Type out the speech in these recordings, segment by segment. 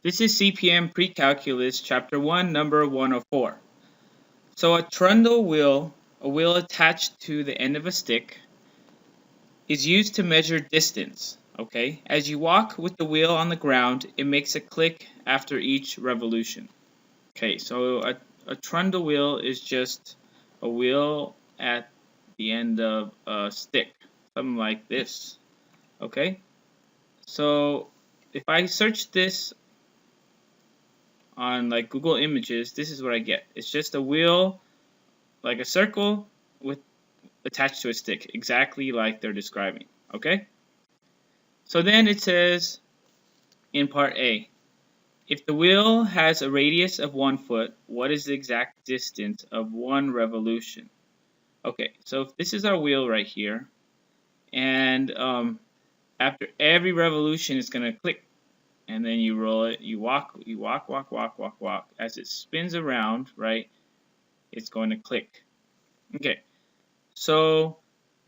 This is CPM Precalculus, Chapter 1, number 104. So a trundle wheel, a wheel attached to the end of a stick, is used to measure distance. Okay, as you walk with the wheel on the ground, it makes a click after each revolution. Okay, so a trundle wheel is just a wheel at the end of a stick, something like this. Okay, so if I search this on like Google Images, this is what I get. It's just a wheel, like a circle with attached to a stick, exactly like they're describing. Okay? So then it says in part A, if the wheel has a radius of 1 foot, what is the exact distance of one revolution? Okay, so if this is our wheel right here, and after every revolution it's going to click, and then you roll it, you walk. As it spins around, right, it's going to click. Okay, so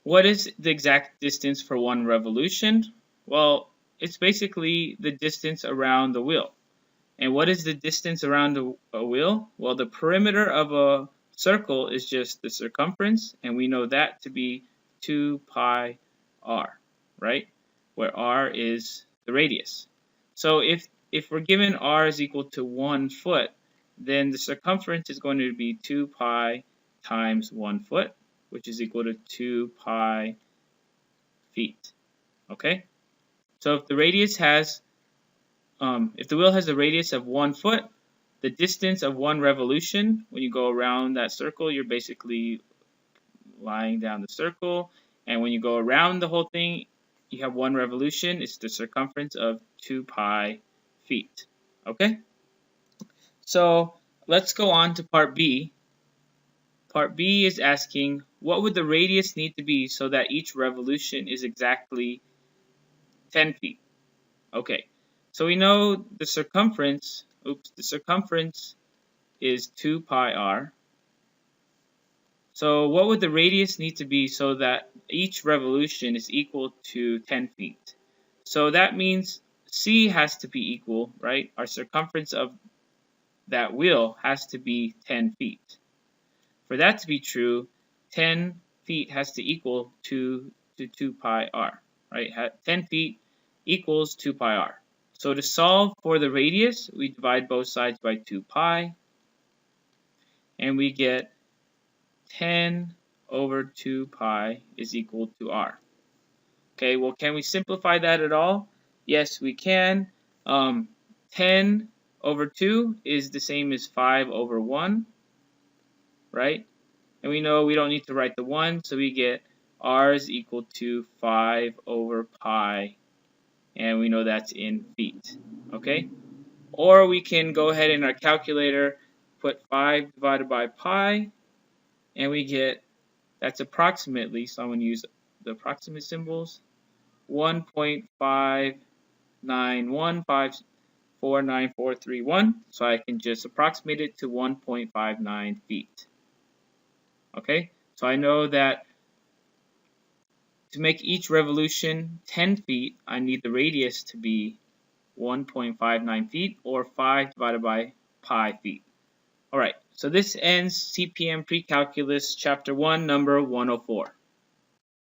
what is the exact distance for one revolution? Well, it's basically the distance around the wheel. And what is the distance around a wheel? Well, the perimeter of a circle is just the circumference, and we know that to be 2 pi r, right? Where r is the radius. So if we're given r is equal to 1 foot, then the circumference is going to be 2 pi times 1 foot, which is equal to 2 pi feet. Okay? So if the radius has if the wheel has a radius of 1 foot, the distance of one revolution, when you go around that circle, you're basically lying down the circle, and when you go around the whole thing, you have one revolution. It's the circumference of 2 pi feet. Okay? So let's go on to part B. Part B is asking, what would the radius need to be so that each revolution is exactly 10 feet? Okay, so we know the circumference, is 2 pi r. So what would the radius need to be so that each revolution is equal to 10 feet? So that means C has to be equal, right? Our circumference of that wheel has to be 10 feet. For that to be true, 10 feet has to equal to 2 pi r, right? 10 feet equals 2 pi r. So to solve for the radius, we divide both sides by 2 pi, and we get 10 over 2 pi is equal to r. Okay, well, can we simplify that at all? Yes, we can. 10 over 2 is the same as 5 over 1, right? And we know we don't need to write the 1, so we get r is equal to 5 over pi, and we know that's in feet, okay? Or we can go ahead in our calculator, put 5 divided by pi, and we get, that's approximately, so I'm going to use the approximate symbols, 1.591549431, so I can just approximate it to 1.59 feet. Okay, so I know that to make each revolution 10 feet, I need the radius to be 1.59 feet, or 5 divided by pi feet. Alright, so this ends CPM Precalculus Chapter 1, number 104.